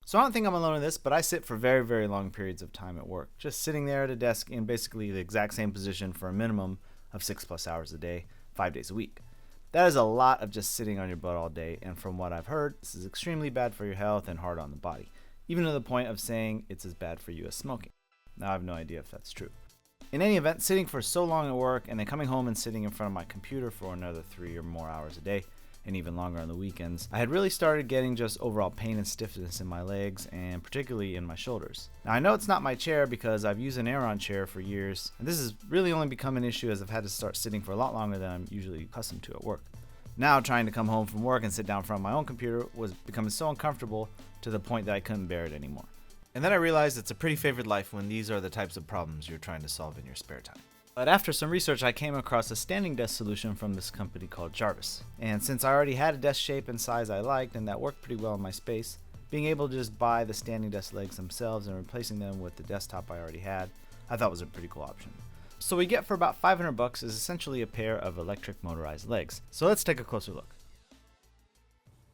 So I don't think I'm alone in this, but I sit for very, very long periods of time at work, just sitting there at a desk in basically the exact same position for a minimum of 6+ hours a day, 5 days a week. That is a lot of just sitting on your butt all day, and from what I've heard, this is extremely bad for your health and hard on the body, even to the point of saying it's as bad for you as smoking. Now I have no idea if that's true. In any event, sitting for so long at work and then coming home and sitting in front of my computer for another 3 or more hours a day, and even longer on the weekends, I had really started getting just overall pain and stiffness in my legs and particularly in my shoulders. Now I know it's not my chair because I've used an Aeron chair for years, and this has really only become an issue as I've had to start sitting for a lot longer than I'm usually accustomed to at work. Now trying to come home from work and sit down in front of my own computer was becoming so uncomfortable to the point that I couldn't bear it anymore. And then I realized it's a pretty favored life when these are the types of problems you're trying to solve in your spare time. But after some research, I came across a standing desk solution from this company called Jarvis. And since I already had a desk shape and size I liked and that worked pretty well in my space, being able to just buy the standing desk legs themselves and replacing them with the desktop I already had, I thought was a pretty cool option. So what we get for about $500 is essentially a pair of electric motorized legs. So let's take a closer look.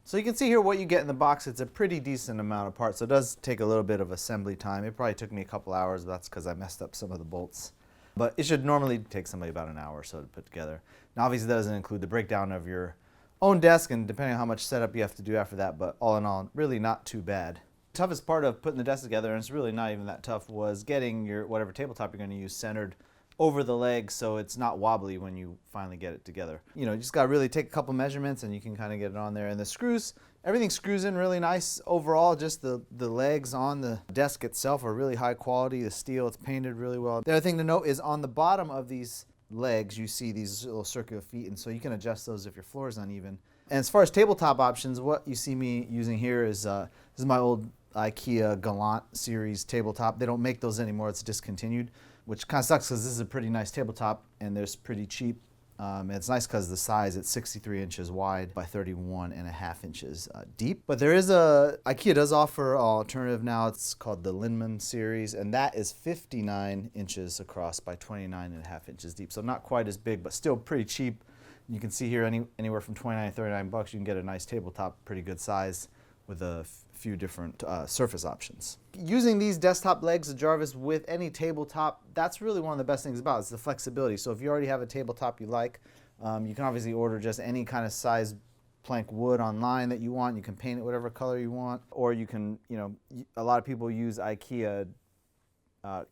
So you can see here what you get in the box. It's a pretty decent amount of parts, so it does take a little bit of assembly time. It probably took me a couple hours, but that's because I messed up some of the bolts. But it should normally take somebody about an hour or so to put together. Now obviously that doesn't include the breakdown of your own desk, and depending on how much setup you have to do after that, but all in all, really not too bad. The toughest part of putting the desk together, and it's really not even that tough, was getting your whatever tabletop you're going to use centered over the legs so it's not wobbly when you finally get it together. You know, you just got to really take a couple measurements and you can kind of get it on there. And the screws, everything screws in really nice overall. Just the legs on the desk itself are really high quality. The steel, it's painted really well. The other thing to note is on the bottom of these legs you see these little circular feet, and so you can adjust those if your floor is uneven. And as far as tabletop options, what you see me using here is this is my old IKEA Gallant series tabletop. They don't make those anymore, it's discontinued, which kind of sucks because this is a pretty nice tabletop and they're pretty cheap. And it's nice because the size, it's 63 inches wide by 31.5 inches deep. But there is IKEA does offer an alternative now. It's called the Linman series, and that is 59 inches across by 29.5 inches deep. So not quite as big, but still pretty cheap. You can see here anywhere from 29 to 39 bucks, you can get a nice tabletop, pretty good size, with a few different surface options. Using these desktop legs of Jarvis with any tabletop, that's really one of the best things about it, is the flexibility. So if you already have a tabletop you like, you can obviously order just any kind of size plank wood online that you want. You can paint it whatever color you want, or you can, you know, a lot of people use IKEA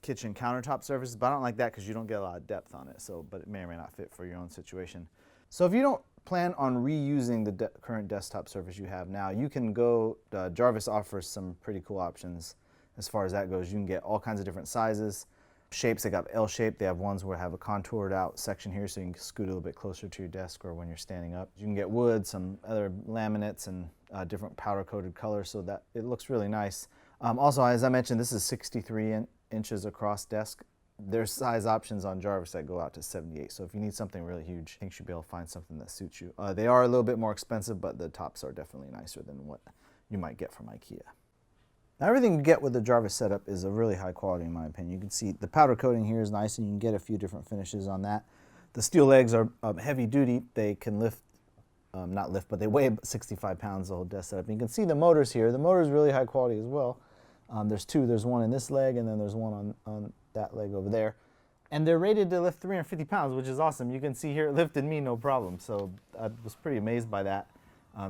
kitchen countertop surfaces, but I don't like that because you don't get a lot of depth on it. So, but it may or may not fit for your own situation. So if you don't plan on reusing the current desktop surface you have now, you can go, Jarvis offers some pretty cool options as far as that goes. You can get all kinds of different sizes, shapes. They got L-shaped. They have ones where have a contoured out section here so you can scoot a little bit closer to your desk or when you're standing up. You can get wood, some other laminates, and different powder coated colors so that it looks really nice. Also, as I mentioned, this is 63 inches across desk. There's size options on Jarvis that go out to 78, so if you need something really huge, I think you should be able to find something that suits you. They are a little bit more expensive, but the tops are definitely nicer than what you might get from IKEA. Now, everything you get with the Jarvis setup is a really high quality in my opinion. You can see the powder coating here is nice, and you can get a few different finishes on that. The steel legs are heavy duty. They can lift, not lift, but they weigh 65 pounds, the whole desk setup. And you can see the motors here. The motor is really high quality as well. There's two. There's one in this leg, and then there's one on that leg over there. And they're rated to lift 350 pounds, which is awesome. You can see here it lifted me no problem. So I was pretty amazed by that.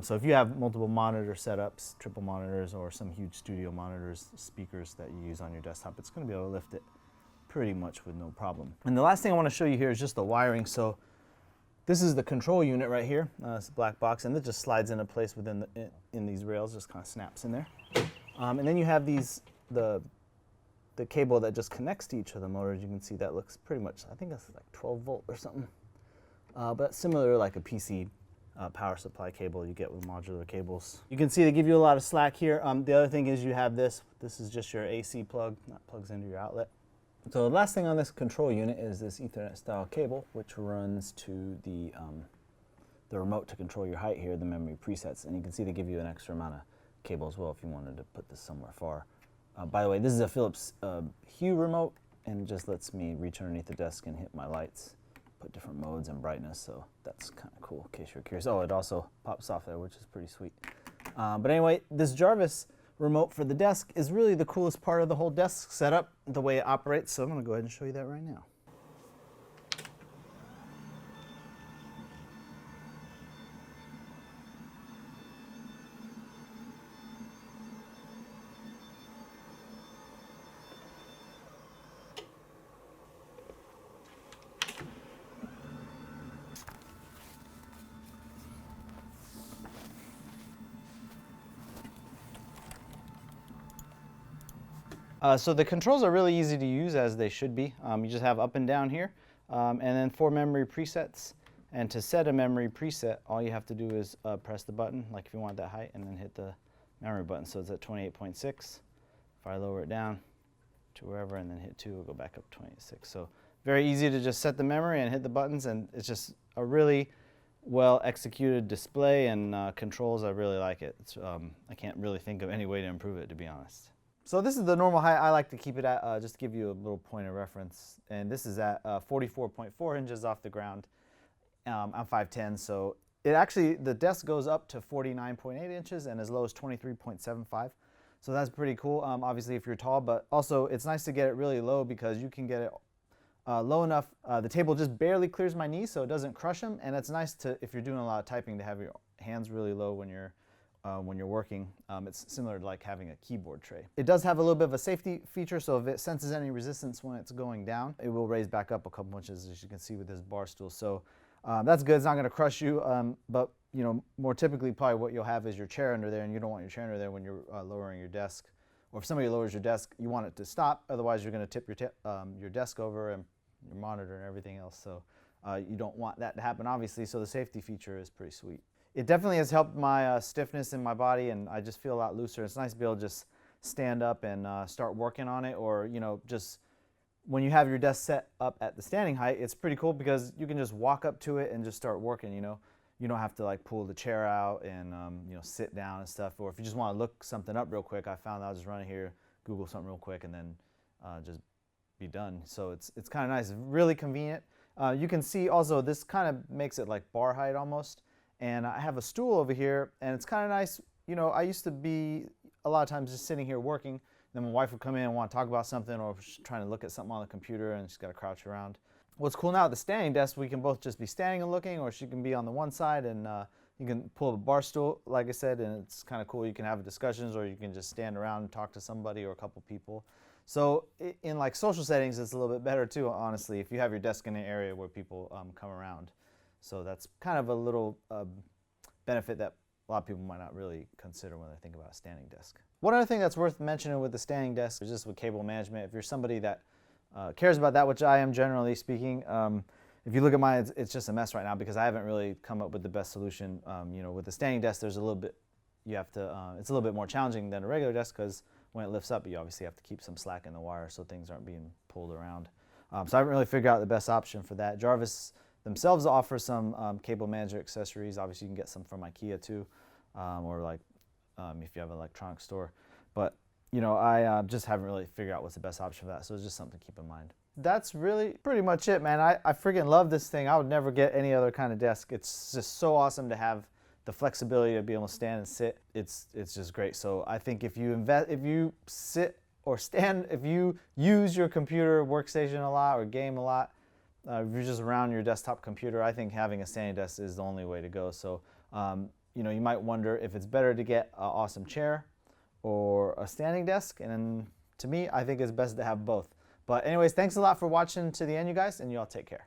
So if you have multiple monitor setups, triple monitors, or some huge studio monitors, speakers that you use on your desktop, it's going to be able to lift it pretty much with no problem. And the last thing I want to show you here is just the wiring. So this is the control unit right here. It's a black box, and it just slides into place within in these rails, just kind of snaps in there. And then you have the cable that just connects to each of the motors. You can see that looks pretty much, I think that's like 12 volt or something. But similar like a PC power supply cable you get with modular cables. You can see they give you a lot of slack here. The other thing is you have this. This is just your AC plug, that plugs into your outlet. So the last thing on this control unit is this Ethernet style cable, which runs to the remote to control your height here, the memory presets. And you can see they give you an extra amount of cable as well if you wanted to put this somewhere far. By the way, this is a Philips Hue remote, and it just lets me reach underneath the desk and hit my lights, put different modes and brightness, so that's kind of cool in case you're curious. Oh, it also pops off there, which is pretty sweet. But anyway, this Jarvis remote for the desk is really the coolest part of the whole desk setup, the way it operates. So I'm going to go ahead and show you that right now. So the controls are really easy to use, as they should be. You just have up and down here, and then 4 memory presets. And to set a memory preset, all you have to do is press the button, like if you want that height, and then hit the memory button. So it's at 28.6. If I lower it down to wherever and then hit 2, it'll go back up to 26. So very easy to just set the memory and hit the buttons, and it's just a really well executed display and controls. I really like it. I can't really think of any way to improve it, to be honest. So this is the normal height I like to keep it at, just to give you a little point of reference. And this is at 44.4 inches off the ground. I'm 5'10", so the desk goes up to 49.8 inches and as low as 23.75. So that's pretty cool, obviously if you're tall, but also it's nice to get it really low because you can get it low enough. The table just barely clears my knees so it doesn't crush them, and it's nice to, if you're doing a lot of typing, to have your hands really low when you're working. It's similar to like having a keyboard tray. It does have a little bit of a safety feature, so if it senses any resistance when it's going down, it will raise back up a couple inches, as you can see with this bar stool. So that's good. It's not going to crush you, but more typically probably what you'll have is your chair under there, and you don't want your chair under there when you're lowering your desk. Or if somebody lowers your desk, you want it to stop, otherwise you're going to tip your desk over and your monitor and everything else. So you don't want that to happen, obviously, so the safety feature is pretty sweet. It definitely has helped my stiffness in my body, and I just feel a lot looser. It's nice to be able to just stand up and start working on it, or just when you have your desk set up at the standing height, it's pretty cool because you can just walk up to it and just start working. You don't have to like pull the chair out and sit down and stuff. Or if you just want to look something up real quick, I found I'll just run it here, Google something real quick, and then just be done. So it's kind of nice, really convenient. You can see also this kind of makes it like bar height almost. And I have a stool over here, and it's kind of nice. I used to be a lot of times just sitting here working. Then my wife would come in and want to talk about something, or she's trying to look at something on the computer and she's got to crouch around. What's cool now at the standing desk, we can both just be standing and looking, or she can be on the one side and you can pull up a bar stool, like I said, and it's kind of cool. You can have discussions, or you can just stand around and talk to somebody or a couple people. So in like social settings, it's a little bit better too, honestly, if you have your desk in an area where people come around. So that's kind of a little benefit that a lot of people might not really consider when they think about a standing desk. One other thing that's worth mentioning with the standing desk is just with cable management. If you're somebody that cares about that, which I am generally speaking, if you look at mine, it's just a mess right now because I haven't really come up with the best solution. With the standing desk, there's a little bit, it's a little bit more challenging than a regular desk because when it lifts up, you obviously have to keep some slack in the wire so things aren't being pulled around. So I haven't really figured out the best option for that. Jarvis themselves offer some cable manager accessories. Obviously, you can get some from IKEA too, or like if you have an electronics store. But I just haven't really figured out what's the best option for that. So it's just something to keep in mind. That's really pretty much it, man. I freaking love this thing. I would never get any other kind of desk. It's just so awesome to have the flexibility to be able to stand and sit. It's just great. So I think if you sit or stand, if you use your computer workstation a lot or game a lot, if you're just around your desktop computer, I think having a standing desk is the only way to go. So, you might wonder if it's better to get an awesome chair or a standing desk. And to me, I think it's best to have both. But anyways, thanks a lot for watching to the end, you guys, and you all take care.